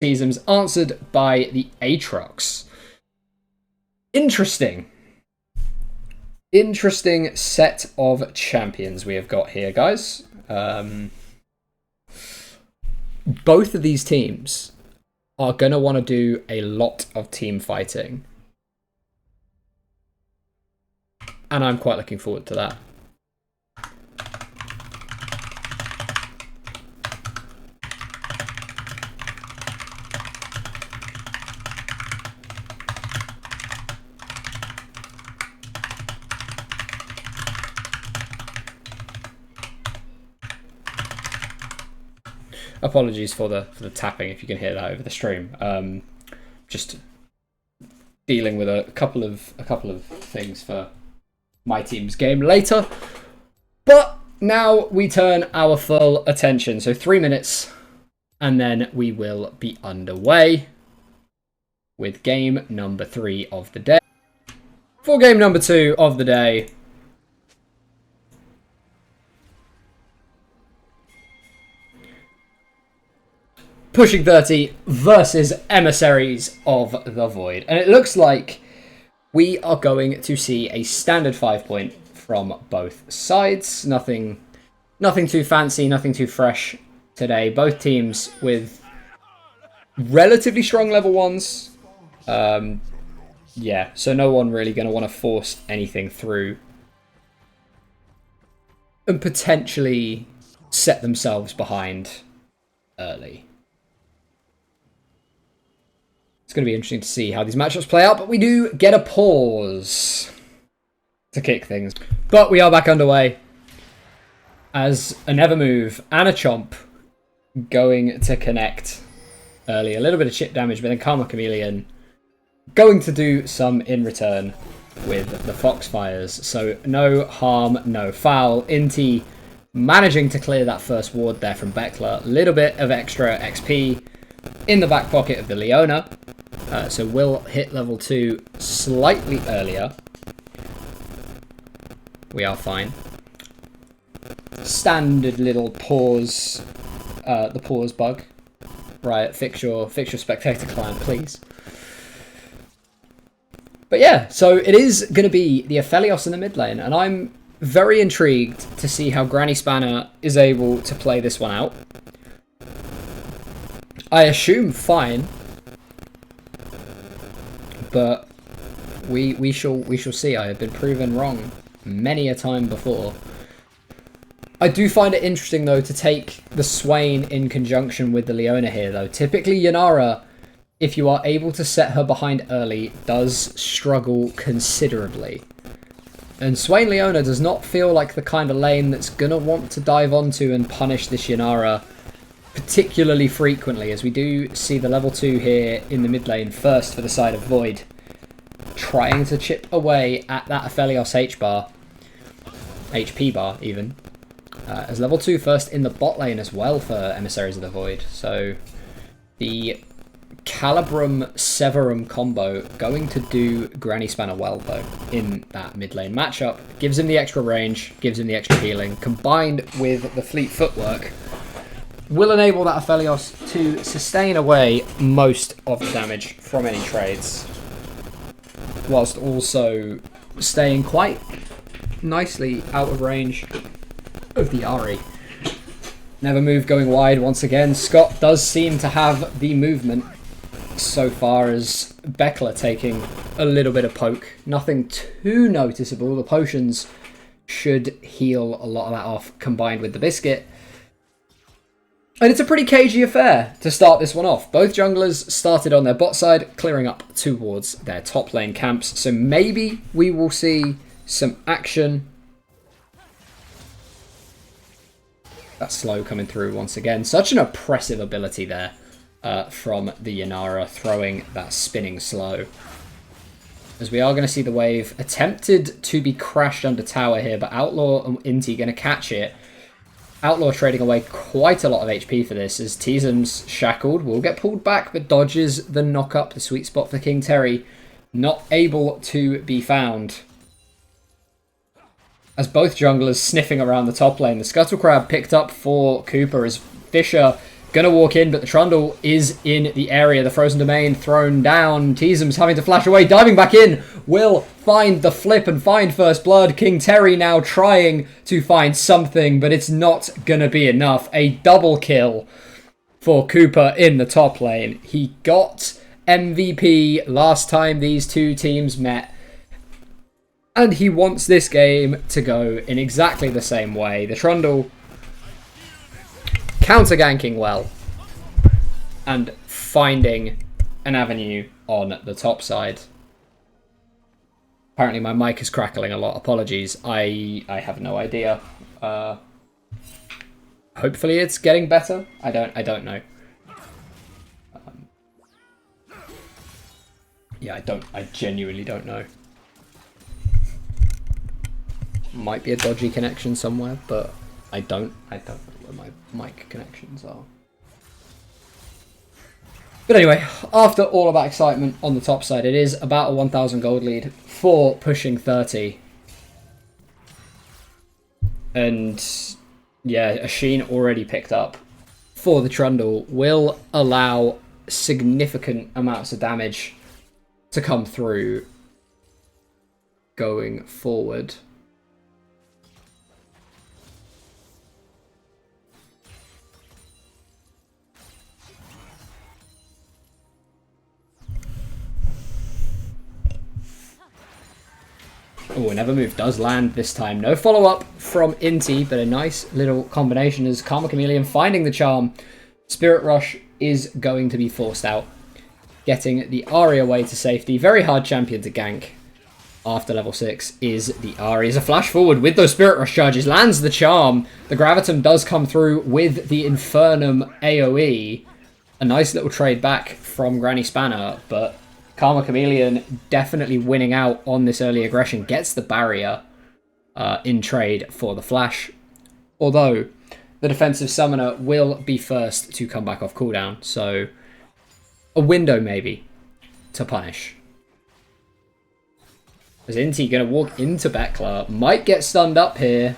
Teasms answered by the Aatrox. Interesting. Interesting set of champions we have got here, guys. Both of these teams are going to want to do a lot of team fighting. And I'm quite looking forward to that. Apologies for the tapping if you can hear that over the stream. Just dealing with a couple of things for my team's game later. But now we turn our full attention. So 3 minutes and then we will be underway with game number 3 of the day. For game number 2 of the day, Pushing 30 versus Emissaries of the Void. And it looks like we are going to see a standard 5-point from both sides. Nothing too fancy, nothing too fresh today. Both teams with relatively strong level 1s. Yeah, so no one really going to want to force anything through and potentially set themselves behind early. It's going to be interesting to see how these matchups play out, but we do get a pause to kick things. But we are back underway as a Never Move and a Chomp going to connect early. A little bit of chip damage, but then Karma Chameleon going to do some in return with the Foxfires. So no harm, no foul. Inti managing to clear that first ward there from Beckler. A little bit of extra XP in the back pocket of the Leona. So we'll hit level 2 slightly earlier. We are fine. Standard little pause, the pause bug. Right, fix your spectator client, please. But yeah, so it is going to be the Aphelios in the mid lane, and I'm very intrigued to see how Granny Spanner is able to play this one out. I assume fine. But we shall see. I have been proven wrong many a time before. I do find it interesting though to take the Swain in conjunction with the Leona here though. Typically Yanara, if you are able to set her behind early, does struggle considerably. And Swain Leona does not feel like the kind of lane that's gonna want to dive onto and punish this Yanara particularly frequently, as we do see the level 2 here in the mid lane first for the side of Void, trying to chip away at that Aphelios HP bar even, as level 2 first in the bot lane as well for Emissaries of the Void. So the Calibrum Severum combo going to do Granny Spanner well though in that mid lane matchup. Gives him the extra range, gives him the extra healing, combined with the fleet footwork, will enable that Aphelios to sustain away most of the damage from any trades, whilst also staying quite nicely out of range of the Ahri. Never Move going wide once again. Scott does seem to have the movement so far, as Beckler taking a little bit of poke. Nothing too noticeable. The potions should heal a lot of that off, combined with the biscuit. And it's a pretty cagey affair to start this one off. Both junglers started on their bot side, clearing up towards their top lane camps. So maybe we will see some action. That slow coming through once again. Such an oppressive ability there from the Yanara, throwing that spinning slow. As we are going to see the wave attempted to be crashed under tower here, but Outlaw and Inti going to catch it. Outlaw trading away quite a lot of HP for this, as Teasms shackled, will get pulled back, but dodges the knock-up, the sweet spot for King Terry, not able to be found. As both junglers sniffing around the top lane, the Scuttle Crab picked up for Cooper, as Fisher Gonna walk in, but the Trundle is in the area. The Frozen Domain thrown down. Teasum's having to flash away. Diving back in. Will find the flip and find First Blood. King Terry now trying to find something, but it's not gonna be enough. A double kill for Cooper in the top lane. He got MVP last time these two teams met. And he wants this game to go in exactly the same way. The Trundle counter-ganking well and finding an avenue on the top side. Apparently my mic is crackling a lot. Apologies. I have no idea. Hopefully it's getting better. I don't know. Yeah, I genuinely don't know. Might be a dodgy connection somewhere, but I don't know where my mic connections are. But anyway, after all of that excitement on the top side, it is about a 1,000 gold lead for pushing 30. And yeah, a Sheen already picked up for the Trundle will allow significant amounts of damage to come through going forward. Oh, another move does land this time. No follow-up from Inti, but a nice little combination as Karma Chameleon finding the charm. Spirit Rush is going to be forced out, getting the Ahri away to safety. Very hard champion to gank after level 6 is the Ahri. As a flash forward with those Spirit Rush charges, lands the charm. The Gravitum does come through with the Infernum AoE. A nice little trade back from Granny Spanner, but Karma Chameleon definitely winning out on this early aggression. Gets the barrier in trade for the flash. Although the defensive summoner will be first to come back off cooldown. So a window maybe to punish. Is Inti going to walk into Bekla? Might get stunned up here.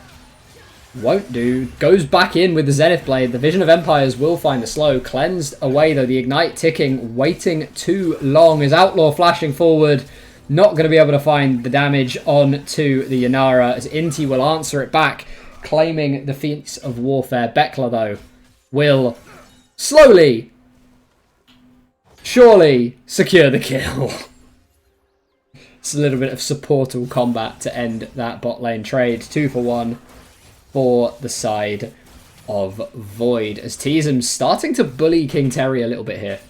Won't do. Goes back in with the Zenith Blade. The Vision of Empires will find the slow. Cleansed away though. The Ignite ticking. Waiting too long. As Outlaw flashing forward. Not going to be able to find the damage on to the Yanara. As Inti will answer it back. Claiming the feats of warfare. Bekla though will slowly, surely secure the kill. It's a little bit of supportal combat to end that bot lane trade. 2 for 1. For the side of Void, as Teasum's starting to bully King Terry a little bit here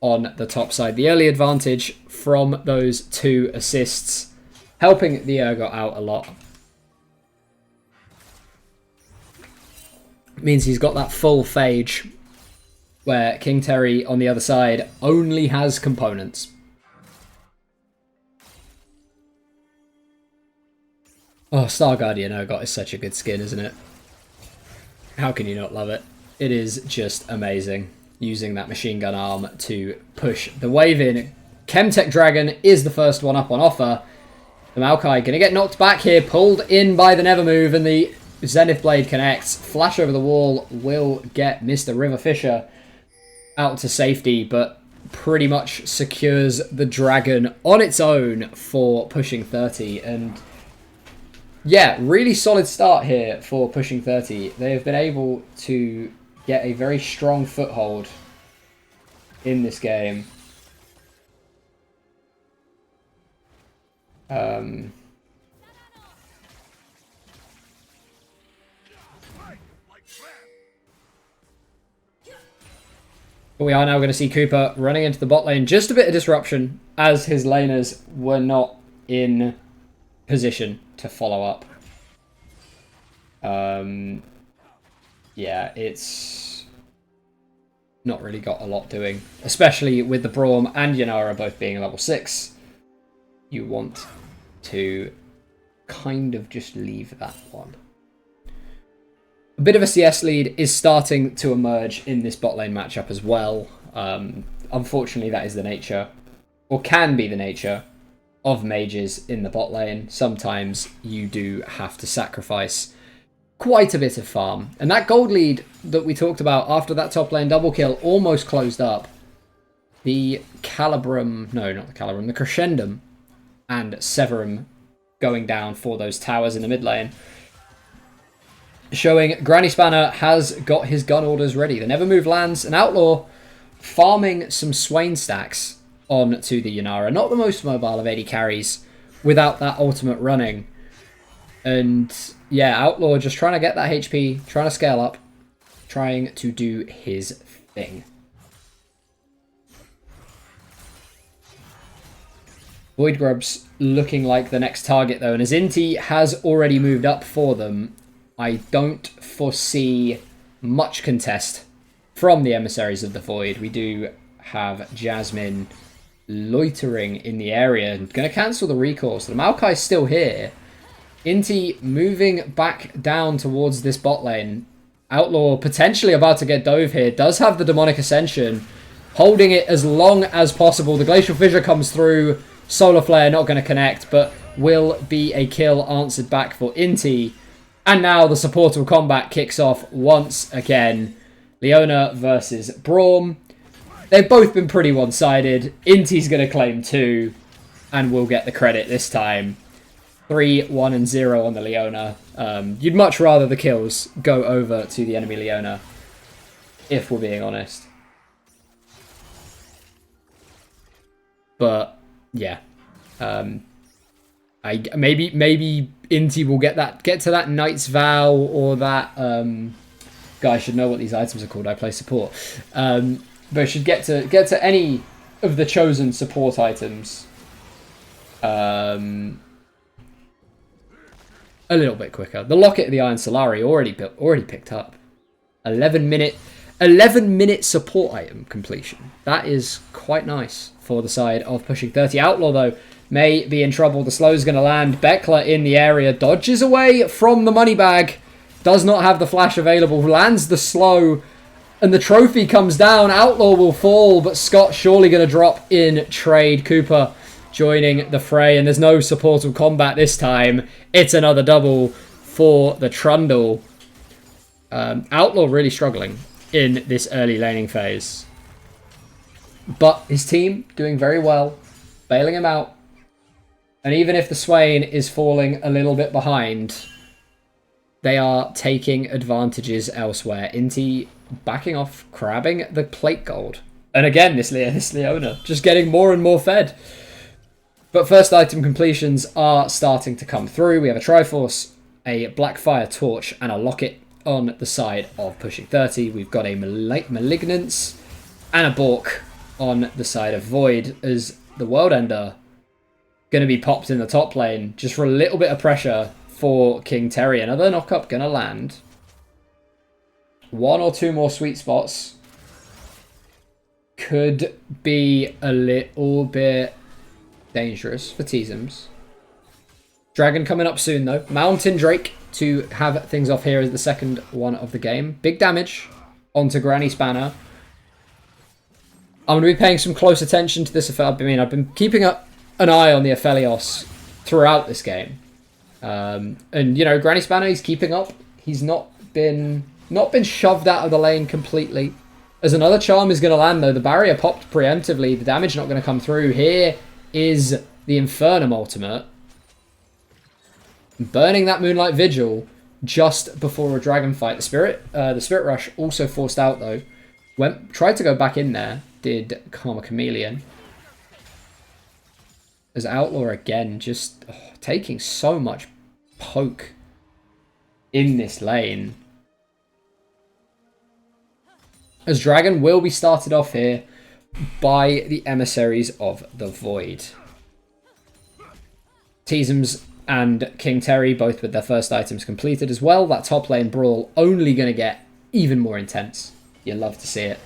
on the top side. The early advantage from those 2 assists, helping the Urgot out a lot. Means he's got that full phage, where King Terry on the other side only has components. Oh, Star Guardian Urgot is such a good skin, isn't it? How can you not love it? It is just amazing. Using that machine gun arm to push the wave in. Chemtech Dragon is the first one up on offer. The Maokai going to get knocked back here. Pulled in by the Nevermove, and the Zenith Blade connects. Flash over the wall will get Mr. River Fisher out to safety, but pretty much secures the Dragon on its own for pushing 30. And yeah, really solid start here for pushing 30. They have been able to get a very strong foothold in this game. But we are now going to see Cooper running into the bot lane. Just a bit of disruption as his laners were not in position to follow up. Yeah, it's not really got a lot doing, especially with the Braum and Yanara both being level 6. You want to kind of just leave that one. A bit of a CS lead is starting to emerge in this bot lane matchup as well. Unfortunately, that is the nature, or can be the nature, of mages in the bot lane. Sometimes you do have to sacrifice quite a bit of farm. And that gold lead that we talked about after that top lane double kill almost closed up. The Calibrum, no, not the Calibrum, the Crescendum and Severum going down for those towers in the mid lane. Showing Granny Spanner has got his gun orders ready. The Never Move lands, an Outlaw farming some Swain stacks onto the Yanara. Not the most mobile of AD carries without that ultimate running. And yeah, Outlaw just trying to get that HP, trying to scale up, trying to do his thing. Void Grubs looking like the next target though, and as Inti has already moved up for them, I don't foresee much contest from the Emissaries of the Void. We do have Jasmine loitering in the area and going to cancel the recall, so the Maokai's still here. Inti moving back down towards this bot lane. Outlaw potentially about to get dove here. Does have the Demonic Ascension. Holding it as long as possible. The Glacial Fissure comes through. Solar Flare not going to connect, but will be a kill answered back for Inti. And now the supportal combat kicks off once again. Leona versus Braum. They've both been pretty one-sided. Inti's going to claim 2 and will get the credit this time. 3, 1, and 0 on the Leona. You'd much rather the kills go over to the enemy Leona, if we're being honest. But yeah, maybe Inti will get to that Knight's Vow or that. God, I should know what these items are called. I play support, but should get to any of the chosen support items. A little bit quicker. The Locket of the Iron Solari already picked up. 11 minute support item completion. That is quite nice for the side of pushing 30. Outlaw though may be in trouble. The slow's going to land. Beckler in the area, dodges away from the money bag. Does not have the flash available. Lands the slow, and the trophy comes down. Outlaw will fall, but Scott surely going to drop in trade. Cooper joining the fray, and there's no supportal combat this time. It's another double for the Trundle. Outlaw really struggling in this early laning phase. But his team doing very well, bailing him out. And even if the Swain is falling a little bit behind, they are taking advantages elsewhere. Inti backing off, grabbing the plate gold. And again, this Leona just getting more and more fed. But first item completions are starting to come through. We have a Triforce, a Blackfire Torch, and a Locket on the side of pushing 30. We've got a Malignance and a Bork on the side of Void, as the World Ender going to be popped in the top lane just for a little bit of pressure for King Terry. Another knock-up going to land. 1 or 2 more sweet spots. Could be a little bit dangerous for Teasums. Dragon coming up soon though. Mountain Drake to have things off here as the second one of the game. Big damage onto Granny Spanner. I'm going to be paying some close attention to this. I mean, I've been keeping an eye on the Aphelios throughout this game. And, you know, Granny Spanner, he's keeping up. He's not been shoved out of the lane completely. As another charm is going to land though. The barrier popped preemptively. The damage not going to come through. Here is the Infernum ultimate. Burning that Moonlight Vigil just before a dragon fight. The Spirit Rush also forced out though. Tried to go back in there. Did Karma Chameleon. As Outlaw again just taking so much poke in this lane. As Dragon will be started off here by the Emissaries of the Void. Teasums and King Terry both with their first items completed as well. That top lane brawl only going to get even more intense. You'll love to see it.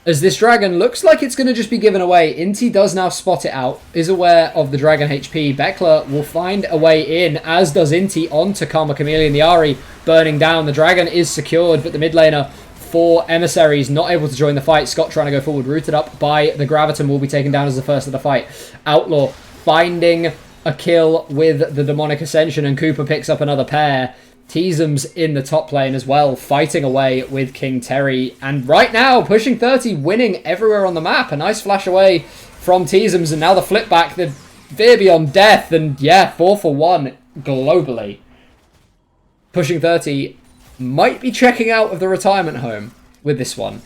As this dragon looks like it's going to just be given away. Inti does now spot it out, is aware of the dragon HP. Beckler will find a way in, as does Inti onto Karma Chameleon. The Ahri burning down. The dragon is secured, but the mid laner for Emissaries not able to join the fight. Scott trying to go forward, rooted up by the Graviton, will be taken down as the first of the fight. Outlaw finding a kill with the Demonic Ascension, and Cooper picks up another pair. Teasums in the top lane as well, fighting away with King Terry. And right now, pushing 30, winning everywhere on the map. A nice flash away from Teasums, and now the flip back, the Veer Beyond Death, and yeah, 4 for 1 globally. Pushing 30 might be checking out of the retirement home with this one.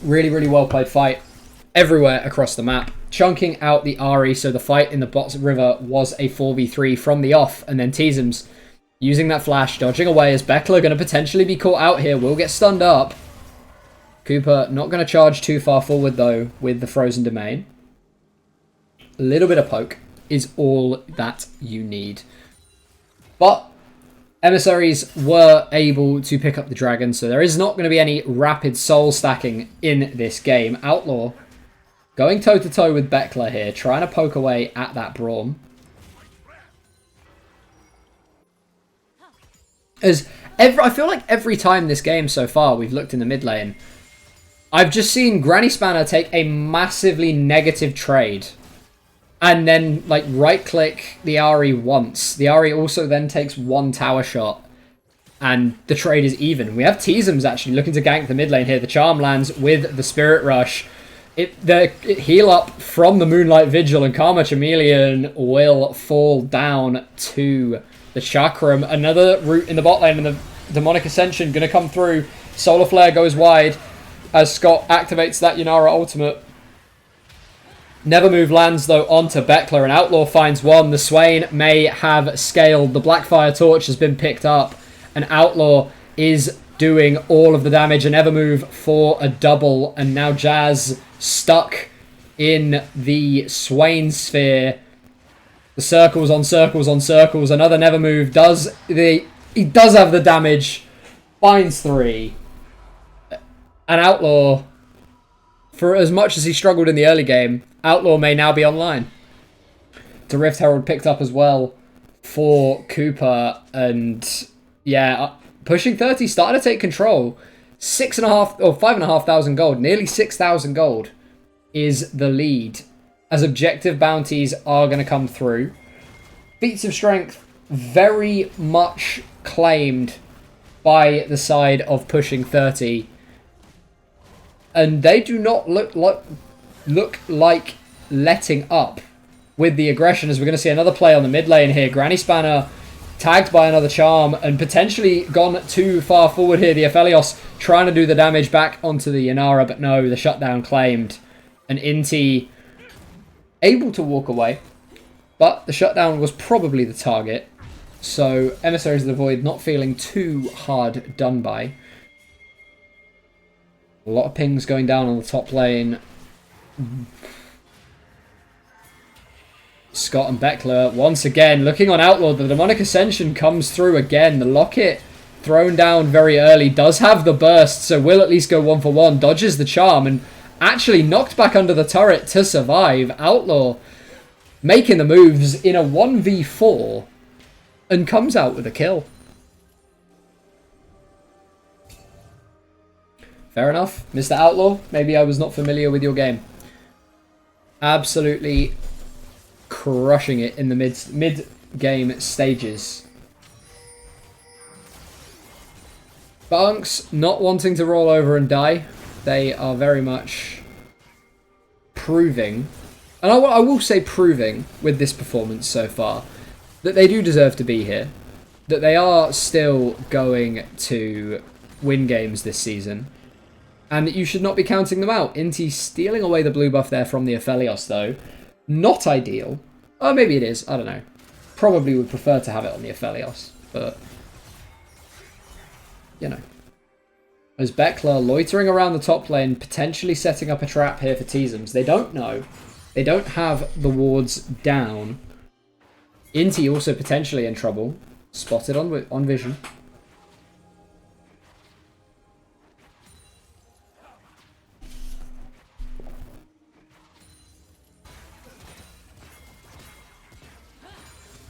Really, really well played fight everywhere across the map. Chunking out the Ahri, so the fight in the bot river was a 4v3 from the off. And then Teasums using that flash, dodging away as Beckler going to potentially be caught out here. Will get stunned up. Cooper not going to charge too far forward though with the Frozen Domain. A little bit of poke is all that you need. But Emissaries were able to pick up the dragon, so there is not going to be any rapid soul stacking in this game. Outlaw going toe-to-toe with Beckler here, trying to poke away at that Braum. I feel like every time this game so far we've looked in the mid lane, I've just seen Granny Spanner take a massively negative trade. And then, like, right-click the Ahri once. The Ahri also then takes one tower shot. And the trade is even. We have Teasums actually looking to gank the mid lane here. The Charm lands with the Spirit Rush. The heal up from the Moonlight Vigil, and Karma Chameleon will fall down to the Chakram. Another route in the bot lane, and the Demonic Ascension going to come through. Solar Flare goes wide as Scott activates that Yanara ultimate. Nevermove lands though onto Beckler, and Outlaw finds one. The Swain may have scaled. The Blackfire Torch has been picked up, and Outlaw is doing all of the damage. And Nevermove for a double, and now Jazz stuck in the Swain sphere. The circles on circles on circles. Another Nevermove he does have the damage. Finds 3. And Outlaw, for as much as he struggled in the early game, Outlaw may now be online. The Rift Herald picked up as well for Cooper, and yeah, pushing 30, starting to take control. 6,500 or 5,500 gold, nearly 6,000 gold is the lead, as objective bounties are going to come through. Feats of Strength very much claimed by the side of pushing 30, and they do not look like letting up with the aggression, as we're going to see another play on the mid lane here. Granny Spanner tagged by another Charm and potentially gone too far forward here. The Aphelios trying to do the damage back onto the Yanara, but no, the shutdown claimed. And Inti able to walk away, but the shutdown was probably the target. So Emissaries of the Void not feeling too hard done by. A lot of pings going down on the top lane. Scott and Beckler once again looking on Outlaw. The Demonic Ascension comes through again. The Locket thrown down very early. Does have the burst, so will at least go 1 for 1. Dodges the charm and actually knocked back under the turret to survive. Outlaw making the moves in a 1v4 and comes out with a kill. Fair enough, Mr. Outlaw. Maybe I was not familiar with your game. Absolutely crushing it in the mid-game stages. Bunks not wanting to roll over and die. They are very much proving, and I will say proving with this performance so far, that they do deserve to be here. That they are still going to win games this season. And that you should not be counting them out. Inti stealing away the blue buff there from the Aphelios, though. Not ideal. Oh, maybe it is. I don't know. Probably would prefer to have it on the Aphelios. But, you know. As Beckler loitering around the top lane, potentially setting up a trap here for Teasums. They don't know. They don't have the wards down. Inti also potentially in trouble. Spotted on vision.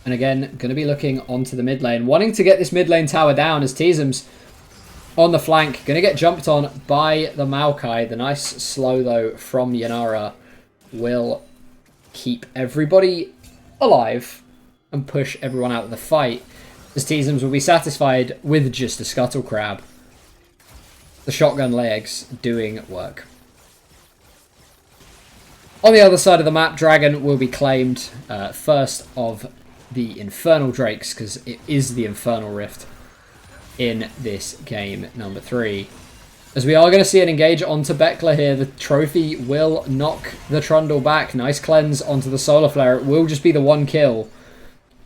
And again, going to be looking onto the mid lane. Wanting to get this mid lane tower down as Teasums on the flank. Going to get jumped on by the Maokai. The nice slow, though, from Yanara will keep everybody alive and push everyone out of the fight, as Teasums will be satisfied with just a Scuttle Crab. The shotgun legs doing work. On the other side of the map, Dragon will be claimed first of the Infernal Drakes, because it is the Infernal Rift in this game number 3. As we are going to see an engage onto Beckler here, the trophy will knock the Trundle back. Nice cleanse onto the Solar Flare. It will just be the 1 kill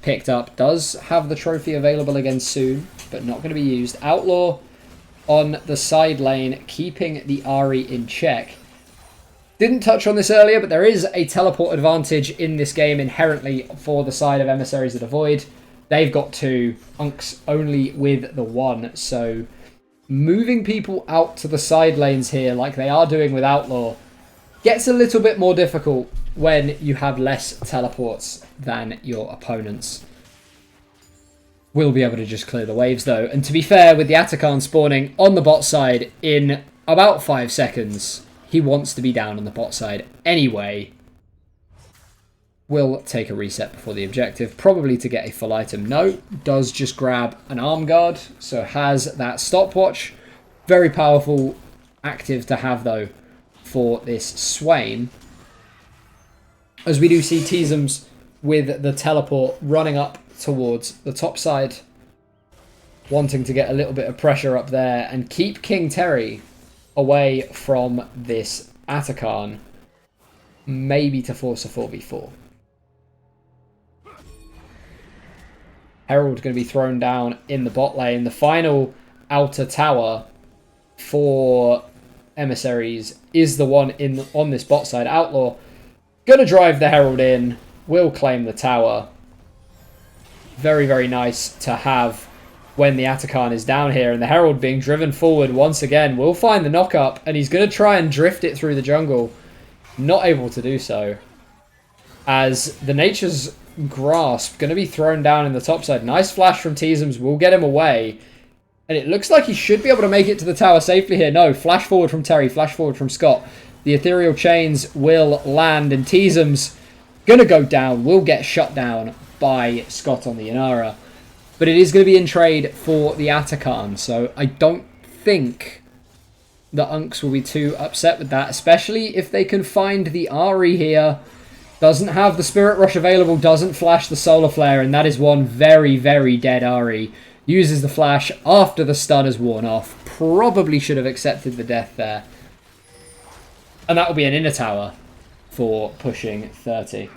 picked up. Does have the trophy available again soon, but not going to be used. Outlaw on the side lane, keeping the Ahri in check. Didn't touch on this earlier, but there is a teleport advantage in this game inherently for the side of Emissaries of the Void. They've got 2, Unks only with the 1, so moving people out to the side lanes here, like they are doing with Outlaw, gets a little bit more difficult when you have less teleports than your opponents. Will be able to just clear the waves though. And to be fair, with the Atakan spawning on the bot side in about 5 seconds, he wants to be down on the bot side anyway. Will take a reset before the objective, probably to get a full item. No, does just grab an arm guard, so has that stopwatch. Very powerful active to have though for this Swain. As we do see Teasums with the teleport running up towards the top side, wanting to get a little bit of pressure up there and keep King Terry away from this Atakan, maybe to force a 4v4. Herald going to be thrown down in the bot lane. The final outer tower for Emissaries is the one on this bot side. Outlaw going to drive the Herald in, will claim the tower. Very, very nice to have when the Atakan is down here, and the Herald being driven forward once again will find the knock-up, and he's going to try and drift it through the jungle. Not able to do so, as the Nature's Grasp going to be thrown down in the top side. Nice flash from Teasums will get him away, and it looks like he should be able to make it to the tower safely here. No, flash forward from Terry, flash forward from Scott. The Ethereal Chains will land, and Teasums going to go down, will get shut down by Scott on the Inara. But it is going to be in trade for the Atakan, so I don't think the Unks will be too upset with that, especially if they can find the Ahri here. Doesn't have the Spirit Rush available, doesn't flash the Solar Flare, and that is one very, very dead Ahri. Uses the flash after the stun has worn off. Probably should have accepted the death there. And that will be an inner tower for pushing 30.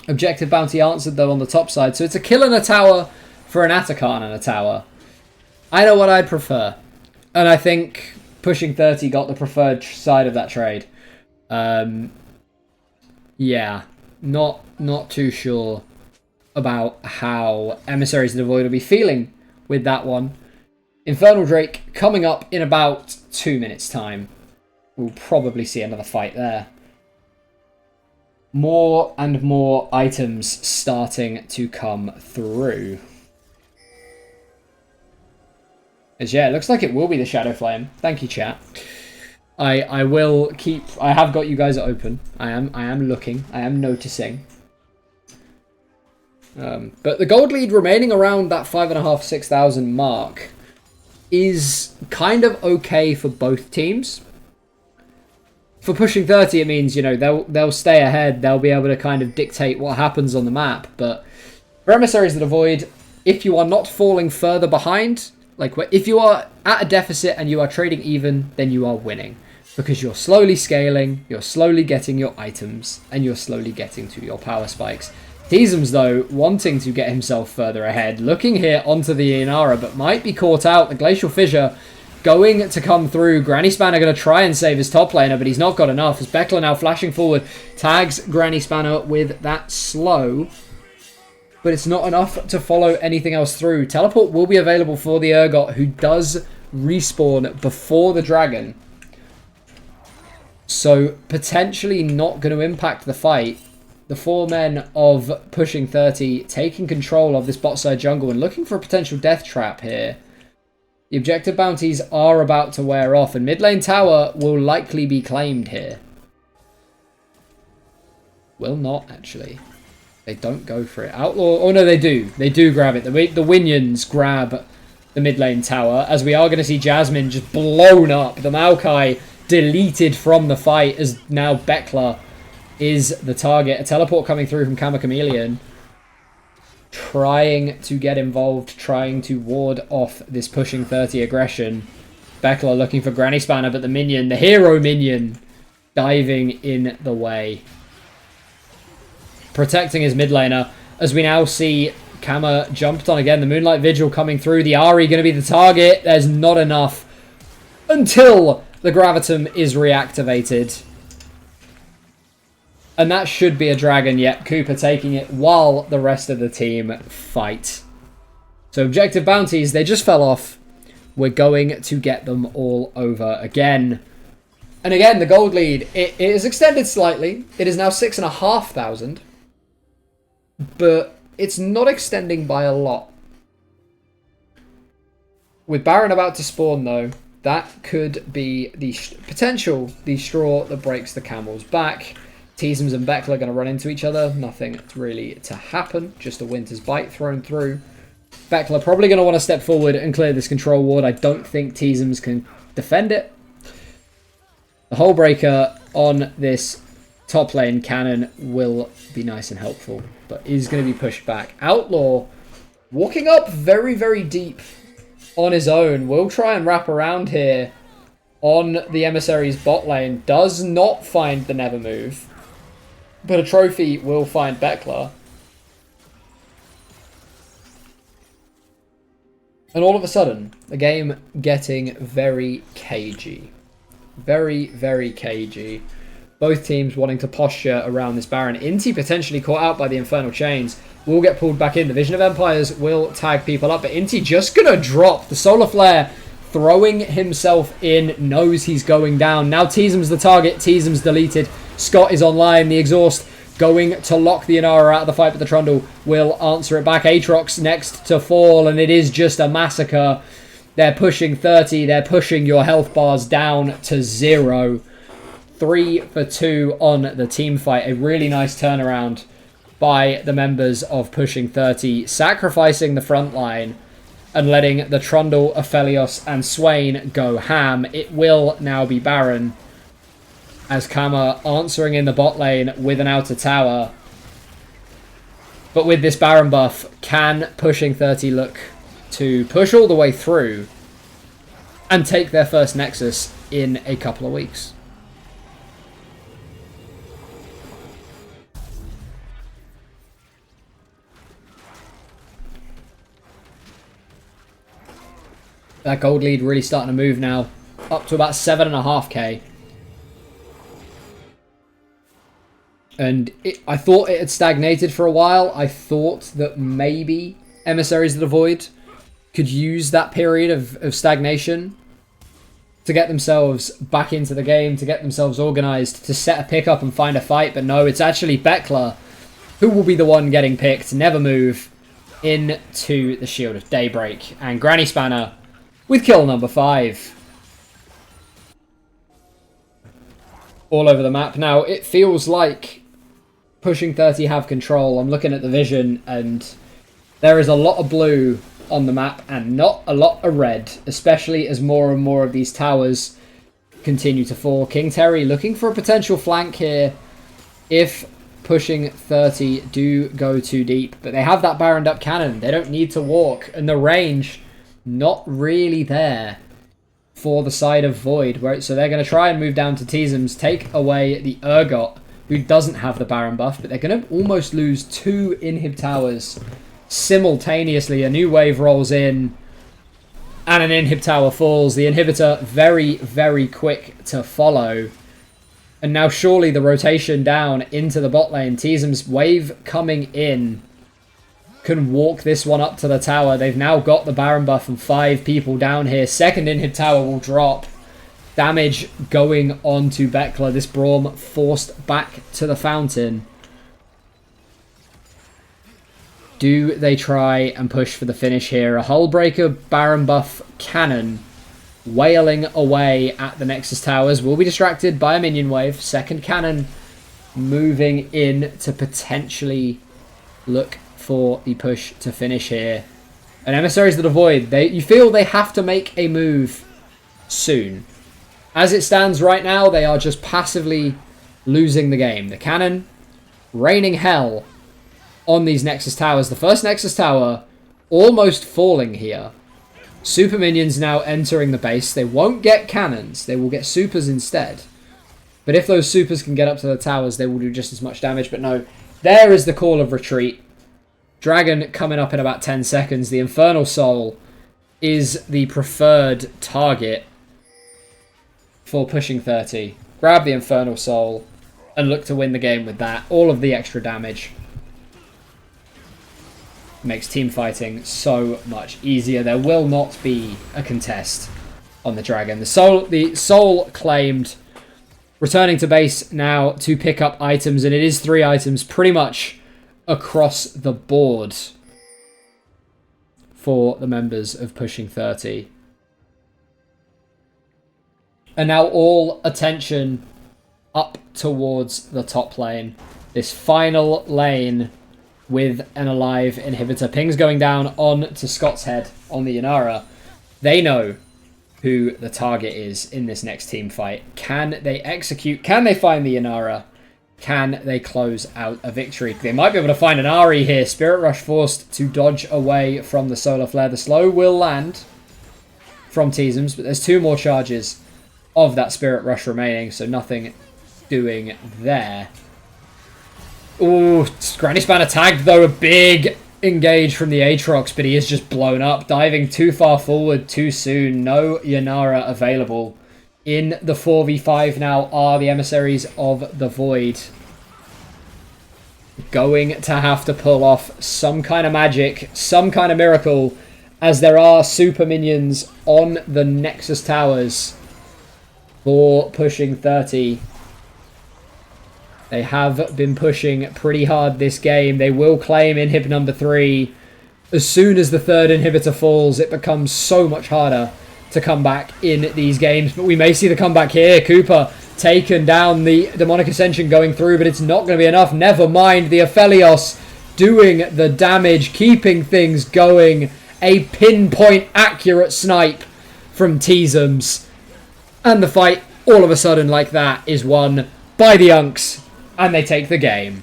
Objective bounty answered though on the top side, so it's a kill and a tower for an Atakan and a tower. I know what I'd prefer, and I think pushing 30 got the preferred side of that trade. Yeah, not too sure about how Emissaries of the Void will be feeling with that one. Infernal Drake coming up in about 2 minutes time. We'll probably see another fight there. More and more items starting to come through. As yeah, it looks like it will be the Shadow Flame. Thank you, chat. I will keep. I have got you guys open. I am looking. I am noticing. But the gold lead remaining around that 5,500, 6,000 mark is kind of okay for both teams. For pushing 30, it means, you know, they'll stay ahead. They'll be able to kind of dictate what happens on the map. But for Emissaries of the Void, if you are not falling further behind, like if you are at a deficit and you are trading even, then you are winning. Because you're slowly scaling, you're slowly getting your items, and you're slowly getting to your power spikes. Teasums, though, wanting to get himself further ahead, looking here onto the Inara, but might be caught out. The Glacial Fissure going to come through. Granny Spanner going to try and save his top laner, but he's not got enough. As Beckler now flashing forward, tags Granny Spanner with that slow. But it's not enough to follow anything else through. Teleport will be available for the Urgot, who does respawn before the Dragon. So potentially not going to impact the fight. The 4 men of pushing 30 taking control of this bot side jungle and looking for a potential death trap here. The objective bounties are about to wear off, and mid lane tower will likely be claimed here. Will not, actually. They don't go for it. Outlaw... Oh, no, they do. They do grab it. The Winions grab the mid lane tower, as we are going to see Jasmine just blown up. The Maokai deleted from the fight, as now Bekla is the target. A teleport coming through from Kama Chameleon. Trying to get involved, trying to ward off this pushing 30 aggression. Bekla looking for Granny Spanner, but the minion, the hero minion, diving in the way. Protecting his mid laner, as we now see Kama jumped on again. The Moonlight Vigil coming through. The Ahri going to be the target. There's not enough until the Gravitum is reactivated. And that should be a dragon. Yet Cooper taking it while the rest of the team fight. So objective bounties, they just fell off. We're going to get them all over again. And again, the gold lead, it is extended slightly. It is now 6,500. But it's not extending by a lot. With Baron about to spawn, though, that could be the potential, the straw that breaks the camel's back. Teasms and Bekla are going to run into each other. Nothing really to happen. Just a Winter's Bite thrown through. Bekla probably going to want to step forward and clear this control ward. I don't think Teasms can defend it. The Hull Breaker on this top lane cannon will be nice and helpful, but is going to be pushed back. Outlaw walking up very, very deep on his own. Will try and wrap around here on the Emissaries bot lane. Does not find the Never Move, but a trophy will find Bekla. And all of a sudden, the game getting very cagey. Very, very cagey. Both teams wanting to posture around this Baron. Inti potentially caught out by the Infernal Chains. Will get pulled back in. The Vision of Empires will tag people up. But Inti just going to drop. The Solar Flare throwing himself in. Knows he's going down. Now Teasm's the target. Teasm's deleted. Scott is online. The Exhaust going to lock the Inara out of the fight. But the Trundle will answer it back. Aatrox next to fall. And it is just a massacre. They're pushing 30. They're pushing your health bars down to 0. 3 for 2 on the team fight. A really nice turnaround by the members of Pushing 30, sacrificing the front line and letting the Trundle, Aphelios and Swain go ham. It will now be Baron, as Kama answering in the bot lane with an outer tower. But with this Baron buff, can Pushing 30 look to push all the way through and take their first Nexus in a couple of weeks? That gold lead really starting to move now. Up to about 7.5k. And I thought it had stagnated for a while. I thought that maybe Emissaries of the Void could use that period of stagnation to get themselves back into the game, to get themselves organised, to set a pick up and find a fight. But no, it's actually Bekla who will be the one getting picked. Never move into the Shield of Daybreak. And Granny Spanner with kill number 5. All over the map. Now, it feels like Pushing 30 have control. I'm looking at the vision, and there is a lot of blue on the map and not a lot of red, especially as more and more of these towers continue to fall. King Terry looking for a potential flank here if Pushing 30 do go too deep. But they have that Baroned up cannon. They don't need to walk, and the range not really there for the side of Void. So they're going to try and move down to Teasms, take away the Urgot, who doesn't have the Baron buff, but they're going to almost lose 2 inhib towers simultaneously. A new wave rolls in, and an inhib tower falls. The inhibitor very, very quick to follow. And now surely the rotation down into the bot lane. Teasm's wave coming in can walk this one up to the tower. They've now got the Baron buff and 5 people down here. Second inhib tower will drop. Damage going on to Bekla. This Braum forced back to the fountain. Do they try and push for the finish here? A Hullbreaker Baron buff cannon wailing away at the Nexus Towers. Will be distracted by a minion wave. Second cannon moving in to potentially look for the push to finish here. And Emissaries of the Void, you feel they have to make a move soon. As it stands right now, they are just passively losing the game. The cannon raining hell on these Nexus Towers. The first Nexus Tower almost falling here. Super minions now entering the base. They won't get cannons. They will get supers instead. But if those supers can get up to the towers, they will do just as much damage. But no, there is the call of retreat. Dragon coming up in about 10 seconds. The Infernal Soul is the preferred target for pushing 30. Grab the Infernal Soul and look to win the game with that. All of the extra damage makes team fighting so much easier. There will not be a contest on the Dragon. The Soul claimed, returning to base now to pick up items, and it is 3 items pretty much across the board for the members of Pushing 30. And now all attention up towards the top lane. This final lane with an alive inhibitor. Ping's going down on to Scott's head on the Yanara. They know who the target is in this next team fight. Can they execute? Can they find the Yanara? Can they close out a victory? They might be able to find an Ari here. Spirit Rush forced to dodge away from the Solar Flare. The slow will land from Teasums, but there's 2 more charges of that Spirit Rush remaining, so nothing doing there. Ooh, Granny Spanner tagged though. A big engage from the Aatrox, but he is just blown up. Diving too far forward too soon. No Yanara available. In the 4v5 now are the Emissaries of the Void. Going to have to pull off some kind of magic, some kind of miracle, as there are super minions on the Nexus Towers for Pushing 30. They have been pushing pretty hard this game. They will claim inhib number 3. As soon as the 3rd inhibitor falls, it becomes so much harder to come back in these games. But we may see the comeback here. Cooper taken down, the Demonic Ascension going through, but it's not going to be enough. Never mind, the Aphelios doing the damage, keeping things going. A pinpoint accurate snipe from Teasums. And the fight, all of a sudden like that, is won by the Unks. And they take the game.